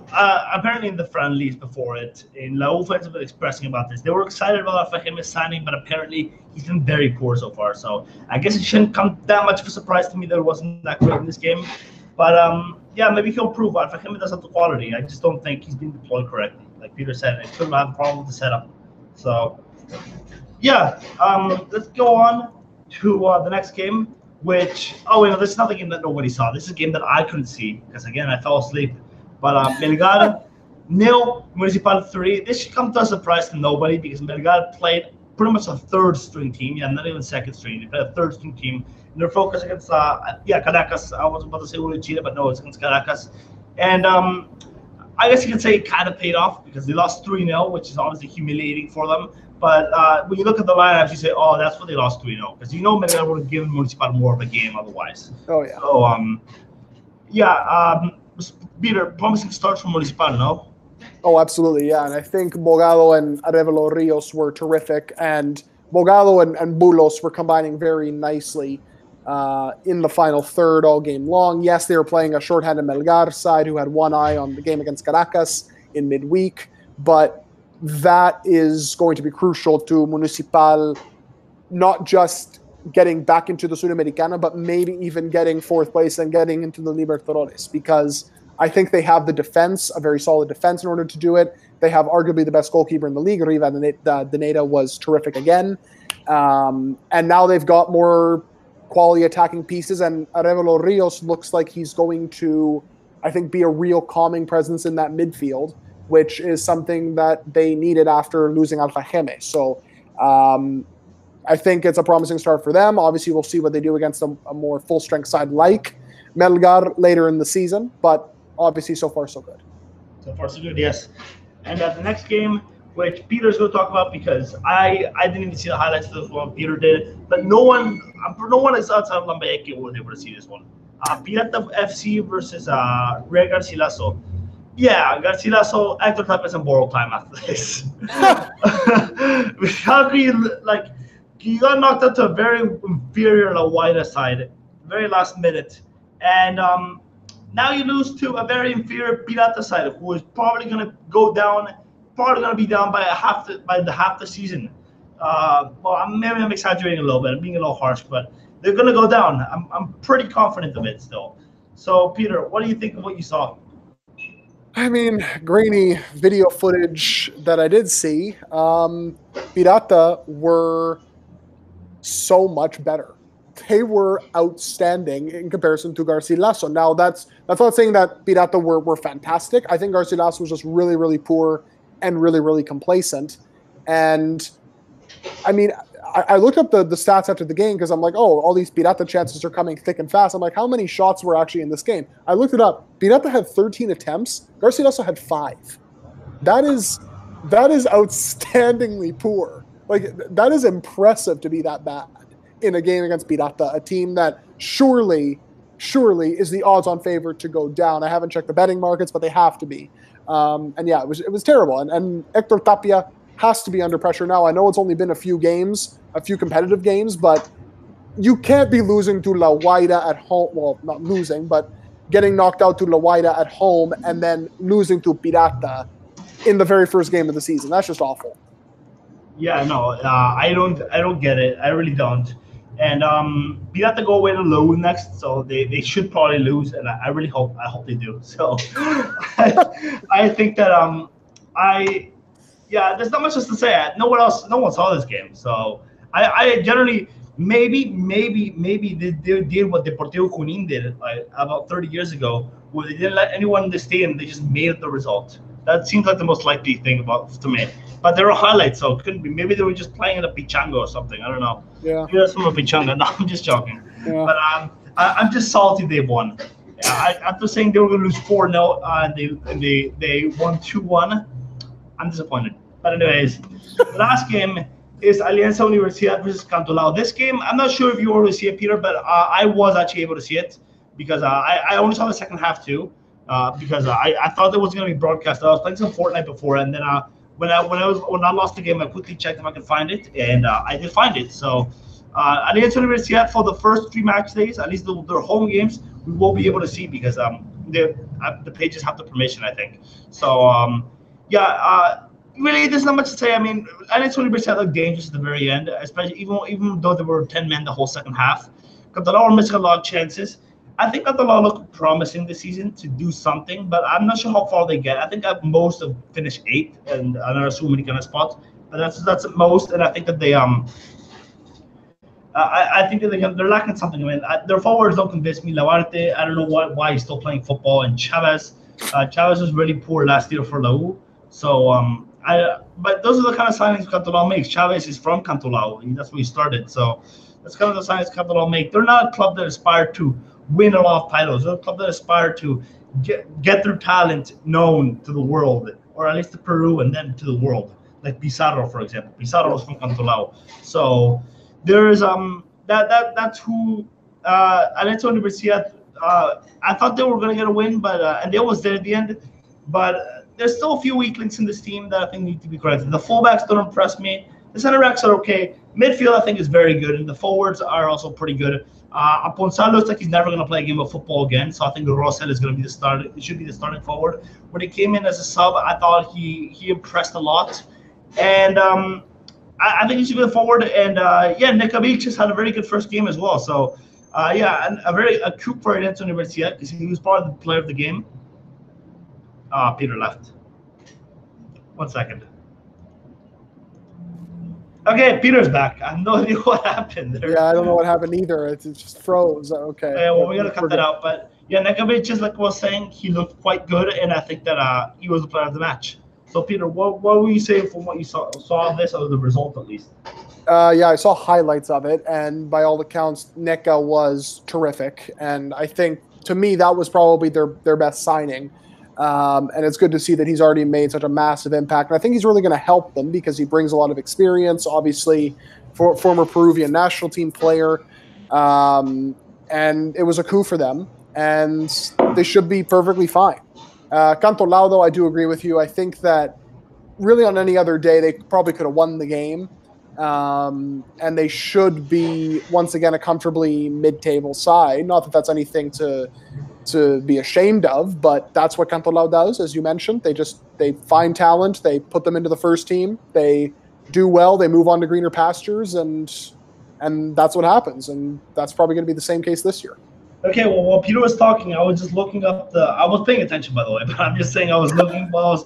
S1: apparently in the friendlies before it, in La fans have been expressing about this. They were excited about Alfajeme signing, but apparently he's been very poor so far. So I guess it shouldn't come that much of a surprise to me that it wasn't that great in this game. But yeah, maybe he'll prove Alfajeme does have the quality. I just don't think he's being deployed correctly. Like Peter said, it could have a problem with the setup. So yeah, let's go on to the next game. Which, this is not the game that nobody saw. This is a game that I couldn't see because, again, I fell asleep. But Melgar 0, Municipal 3. This should come to a surprise to nobody because Melgar played pretty much a third-string team. Yeah, not even second-string. They played a third-string team. And their focus against, Caracas. I was about to say Urechida, but no, it's against Caracas. And I guess you could say it kind of paid off because they lost 3-0, which is obviously humiliating for them. But when you look at the lineups, you say, "Oh, that's what they lost 3-0." Because Melgar would have given Municipal more of a game otherwise.
S2: Oh yeah.
S1: So Peter, promising start from Municipal, no?
S2: Oh, absolutely, yeah. And I think Bogado and Arevalo Rios were terrific, and Bogado and Bulos were combining very nicely in the final third all game long. Yes, they were playing a shorthanded Melgar side who had one eye on the game against Caracas in midweek, but that is going to be crucial to Municipal, not just getting back into the Sudamericana, but maybe even getting fourth place and getting into the Libertadores, because I think they have the defense, a very solid defense in order to do it. They have arguably the best goalkeeper in the league. Riva Deneda was terrific again. And now they've got more quality attacking pieces, and Arevalo Rios looks like he's going to, I think, be a real calming presence in that midfield, which is something that they needed after losing Alfajeme. So I think it's a promising start for them. Obviously, we'll see what they do against a more full-strength side like Melgar later in the season, but obviously so far so good.
S1: So far so good, yes. And the next game, which Peter's going to talk about because I didn't even see the highlights of this one. Peter did, but no one is outside of Lambayeque was able to see this one. Pirata FC versus Real Garcilaso. Yeah, Garcilaso, Hector Tapia and borrowed time after this. He got knocked out to a very inferior La Guaira side, very last minute. And now you lose to a very inferior Pirata side, who is probably going to go down, probably going to be down by the half the season. Maybe I'm exaggerating a little bit. I'm being a little harsh, but they're going to go down. I'm pretty confident of it still. So, Peter, what do you think of what you saw?
S2: I mean, grainy video footage that I did see, Pirata were so much better. They were outstanding in comparison to Garcilaso. Now, that's not saying that Pirata were fantastic. I think Garcilaso was just really, really poor and really, really complacent. And I mean, I looked up the stats after the game because I'm like, oh, all these Pirata chances are coming thick and fast. I'm like, how many shots were actually in this game? I looked it up. Pirata had 13 attempts. Garcilaso had 5. That is outstandingly poor. Like, that is impressive to be that bad in a game against Pirata, a team that surely is the odds-on favorite to go down. I haven't checked the betting markets, but they have to be. And yeah, it was terrible. And Hector Tapia has to be under pressure now. I know it's only been a few games, a few competitive games, but you can't be losing to La Guaira at home. Well, not losing, but getting knocked out to La Guaira at home and then losing to Pirata in the very first game of the season. That's just awful.
S1: Yeah, no, I don't get it. I really don't. And we have to go away to lose next, so they should probably lose, and I really hope they do. So I think that yeah, there's not much else to say. No one saw this game, so I generally maybe they did what Deportivo Junín did like about 30 years ago, where they didn't let anyone in the stadium. They just made up the result. That seems like the most likely thing to me. But there were highlights, so it couldn't be. Maybe they were just playing in a pichanga or something. I don't know.
S2: Yeah.
S1: Maybe that's from a pichanga. No, I'm just joking.
S2: Yeah.
S1: But I'm just salty they won. After saying they were going to lose 4-0, and they won 2-1. I'm disappointed. But anyways, the last game is Alianza Universidad versus Cantolao. This game, I'm not sure if you were to see it, Peter, but I was actually able to see it because I only saw the second half too. Because I thought it was going to be broadcast. I was playing some Fortnite before, and then when I lost the game, I quickly checked if I could find it, and I did find it. So Alianza Universidad for the first 3 match days, at least their home games, we will be able to see because the pages have the permission, I think. So really, there's not much to say. I mean, Alianza Universidad looked dangerous at the very end, especially even though there were 10 men the whole second half. Cantolao were missing a lot of chances. I think that the law looked promising this season to do something, but I'm not sure how far they get. I think at most have finished 8th, and I'm not assuming any kind of spot, but that's at most. And I think that they I think that they're lacking something. I mean, their forwards don't convince me. Lavarte, I don't know why he's still playing football, and Chavez was really poor last year for La U. So but those are the kind of signings Cantolao makes. Chavez is from Cantolao, and that's where he started. So that's kind of the signings Cantolao make. They're not a club that aspire to win a lot of titles. They're a club that aspire to get their talent known to the world, or at least to Peru and then to the world. Like Pizarro, for example. Pizarro was from Cantolao. So there's that's who Alianza Universidad. I thought they were going to get a win, but and they was there at the end. But there's still a few weak links in this team that I think need to be corrected. The fullbacks don't impress me. The center backs are okay. Midfield, I think, is very good, and the forwards are also pretty good. Aponsal looks like he's never going to play a game of football again, so I think Rosell is going to be the starter. It should be the starting forward. When he came in as a sub, I thought he impressed a lot, and I think he should be the forward. And Nekavic just had a very good first game as well. So a coup for Alianza Universidad because he was part of the player of the game. Peter left. 1 second. Okay, Peter's back. I have no idea what happened there.
S2: Yeah, I don't know what happened either. It just froze. Okay.
S1: Yeah, well, we gotta cut that out. But yeah, Nekavic, just like I was saying, he looked quite good, and I think that he was the player of the match. So, Peter, what were you saying from what you saw of this, or the result at least?
S2: Yeah, I saw highlights of it, and by all accounts, Neka was terrific. And I think, to me, that was probably their best signing. And it's good to see that he's already made such a massive impact. And I think he's really going to help them because he brings a lot of experience, obviously, former Peruvian national team player. And it was a coup for them, and they should be perfectly fine. Cantolao, though, I do agree with you. I think that really on any other day, they probably could have won the game. And they should be, once again, a comfortably mid-table side. Not that that's anything to be ashamed of, but that's what Cantolao does, as you mentioned. They find talent, they put them into the first team, they do well, they move on to greener pastures, and that's what happens. And that's probably going to be the same case this year.
S1: Okay, well, while Peter was talking, I was just looking up I was paying attention, by the way, but I'm just saying I was looking. I was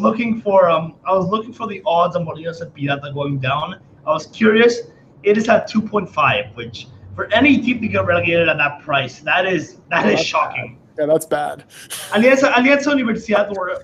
S1: looking for the odds on Molinos and Pirata going down. I was curious. It is at 2.5, which for any team to get relegated at that price, that is shocking.
S2: Bad. Yeah, that's bad.
S1: Alianza Universidad were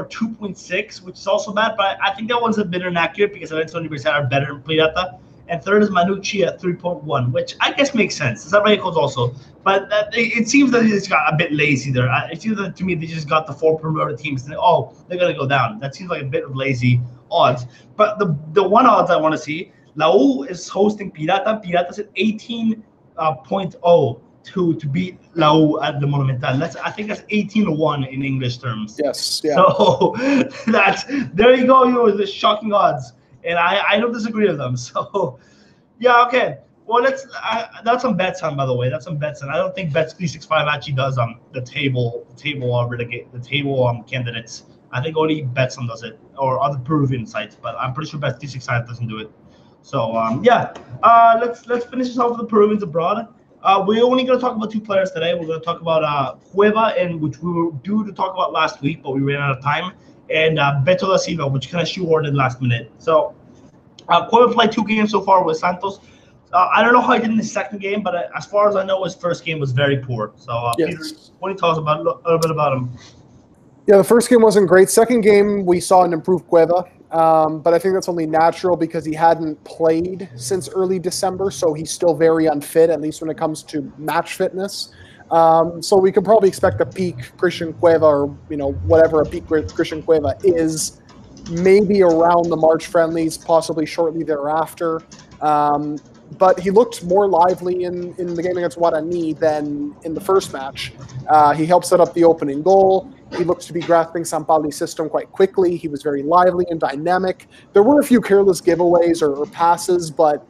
S1: 2.6, which is also bad, but I think that one's a bit inaccurate because Alianza Universidad are better than Pirata. And third is Manucci at 3.1, which I guess makes sense. San Francisco's also. But it seems that they just got a bit lazy there. It seems that to me they just got the 4 promoted teams and they're going to go down. That seems like a bit of lazy odds. But the one odds I want to see, La U is hosting Pirata. Pirata's at 18.0 to beat La U at the Monumental. I think that's 18-1 in English terms.
S2: Yes. Yeah.
S1: So there you go, the shocking odds. And I don't disagree with them. So, yeah, okay. Well, that's on Betson, by the way. That's on Betson. I don't think Bet365 actually does the table candidates. I think only Betson does it, or other Peruvian sites. But I'm pretty sure Bet365 doesn't do it. So, let's finish this off with the Peruvians abroad. We're only going to talk about 2 players today. We're going to talk about Cueva, which we were due to talk about last week, but we ran out of time. And Beto da Silva, which kind of shoehorned last minute. So Cueva played 2 games so far with Santos. I don't know how he did in his second game, but as far as I know, his first game was very poor. So
S2: yes.
S1: Peter, what do you tell us a little bit about him?
S2: Yeah, the first game wasn't great. Second game, we saw an improved Cueva, but I think that's only natural because he hadn't played since early December, so he's still very unfit, at least when it comes to match fitness. So we could probably expect a peak Christian Cueva, or whatever a peak Christian Cueva is, maybe around the March friendlies, possibly shortly thereafter. But he looked more lively in the game against Guarani than in the first match. He helped set up the opening goal. He looks to be grasping Sampaoli's system quite quickly. He was very lively and dynamic. There were a few careless giveaways or passes, but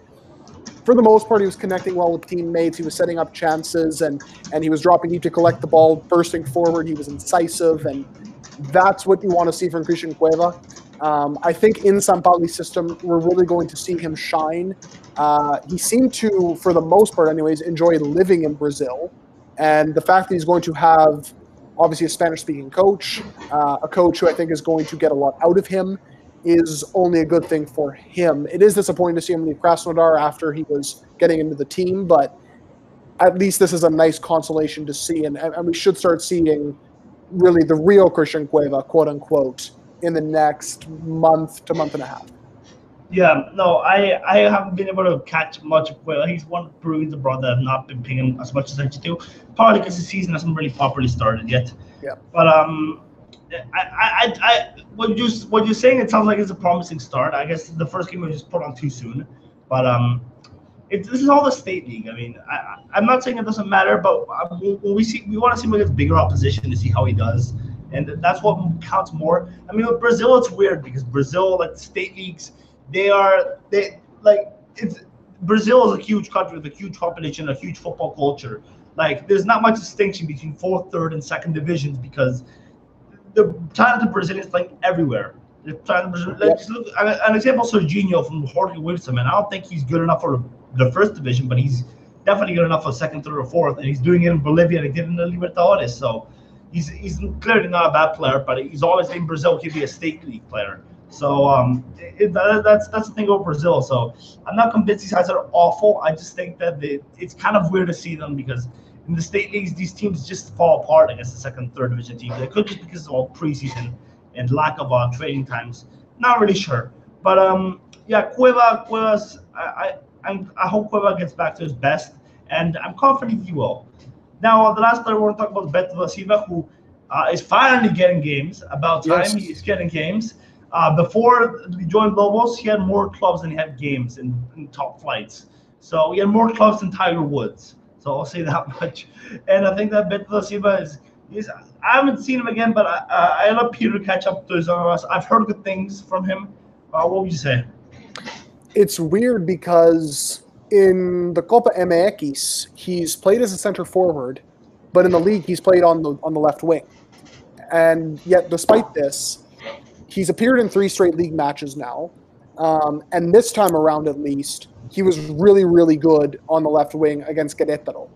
S2: for the most part, he was connecting well with teammates. He was setting up chances, and he was dropping deep to collect the ball, bursting forward. He was incisive, and that's what you want to see from Christian Cueva. I think in Sampaoli's system, we're really going to see him shine. He seemed to, for the most part anyways, enjoy living in Brazil, and the fact that he's going to have, obviously, a Spanish-speaking coach, a coach who I think is going to get a lot out of him, is only a good thing for him. It is disappointing to see him leave Krasnodar after he was getting into the team, but at least this is a nice consolation to see, and we should start seeing really the real Christian Cueva, quote-unquote, in the next month to month and a half.
S1: Yeah, no, I haven't been able to catch much of Cueva. He's one of the Peruvians abroad that I've not been paying as much attention to, probably because the season hasn't really properly started yet. Yeah. But what you're saying, it sounds like it's a promising start. I guess the first game was just put on too soon, but this is all the state league. I mean, I'm not saying it doesn't matter, but we want to see him against bigger opposition to see how he does, and that's what counts more. I mean, with Brazil, it's weird because Brazil, like state leagues, Brazil is a huge country with a huge population, a huge football culture. Like, there's not much distinction between 4th, 3rd, and 2nd divisions because the talented Brazilians playing everywhere. Just look, an example, Serginho from Jorge Wilson, and I don't think he's good enough for the 1st division, but he's definitely good enough for 2nd, 3rd, or 4th, and he's doing it in Bolivia and he did it in the Libertadores. So he's clearly not a bad player, but he's always in Brazil could be a state league player. So that's the thing about Brazil. So I'm not convinced these guys are awful. I just think that it's kind of weird to see them because in the state leagues, these teams just fall apart against the 2nd, 3rd division teams. It could just because it's all preseason and lack of training times. Not really sure. But Cueva's. I hope Cueva gets back to his best, and I'm confident he will. Now, the last player we're going to talk about is Beto da Silva, who is finally getting games. About time he's getting games. Before he joined Lobos, he had more clubs than he had games in top flights. So he had more clubs than Tiger Woods. So I'll say that much. And I think that Beto da Silva is I haven't seen him again, but I love Peter to catch up to his own. I've heard good things from him. What would you say?
S2: It's weird because in the Copa MX, he's played as a center forward, but in the league, he's played on the left wing. And yet, despite this, he's appeared in 3 straight league matches now. And this time around, at least, he was really, really good on the left wing against Querétaro.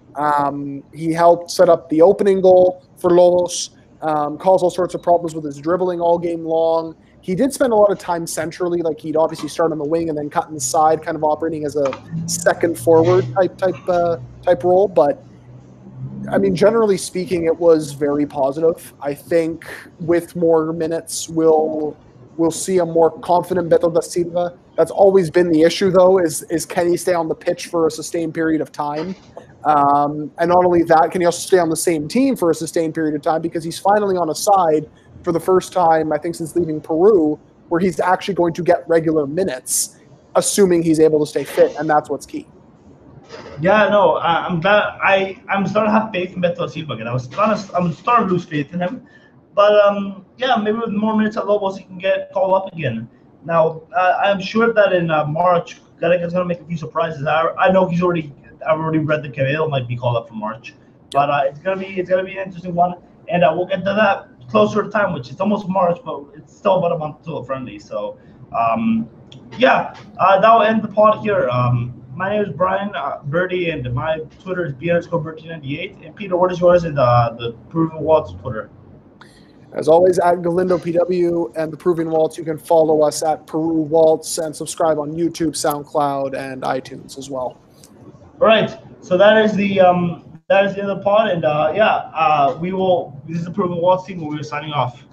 S2: He helped set up the opening goal for Lobos, caused all sorts of problems with his dribbling all game long. He did spend a lot of time centrally, like he'd obviously start on the wing and then cut inside, kind of operating as a second forward type role. But I mean, generally speaking, it was very positive. I think with more minutes, we'll see a more confident Beto da Silva. That's always been the issue, though, is can he stay on the pitch for a sustained period of time? And not only that, can he also stay on the same team for a sustained period of time? Because he's finally on a side for the first time, I think, since leaving Peru, where he's actually going to get regular minutes, assuming he's able to stay fit, and that's what's key.
S1: Yeah, no, I'm glad. I'm starting to have faith in Beto Silva again. I'm starting to lose faith in him, but yeah, maybe with more minutes at Lobos, he can get called up again. Now, I'm sure that in March, Gareca's going to make a few surprises. I know I've already read that Quevedo might be called up for March, but it's gonna be an interesting one, and we'll get to that closer to time, which is almost March, but it's still about a month till friendly. So, yeah, that'll end the pod here. My name is Brian Birdie, and my Twitter is B_Birdie98. And Peter, what is yours in the Peruvian Waltz Twitter?
S2: As always, at Galindo PW and the Peruvian Waltz. You can follow us at Peru Waltz and subscribe on YouTube, SoundCloud, and iTunes as well.
S1: All right, so that is the end of the pod, and yeah, we will. This is the Peruvian Waltz team. We're signing off.